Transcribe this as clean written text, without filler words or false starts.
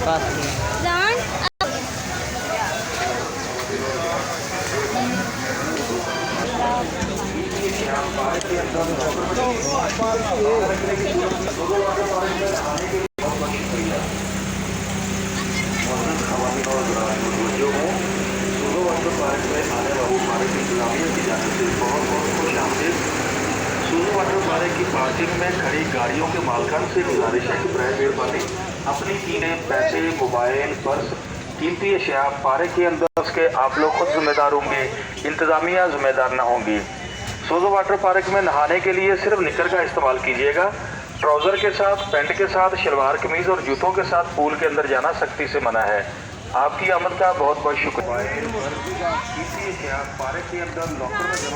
बात की। Sonu water park की पार्किंग में खड़ी गाड़ियों के मालकान से गुजारिश है कि बराए मेहरबानी अपनी चीजें, पैसे, मोबाइल, पर्स, कीमती अशिया पार्क के अंदर उसके आप लोग खुद जिम्मेदार होंगे, इंतजामिया जिम्मेदार ना होंगी। सोनू वाटर पार्क में नहाने के लिए सिर्फ निकर का इस्तेमाल कीजिएगा। ट्राउजर के साथ, पैंट के साथ, शलवार कमीज और जूतों के साथ पूल के अंदर जाना सख्ती से मना है। आपकी आमद का बहुत बहुत शुक्रिया। पार्क के अंदर लॉकर में जमा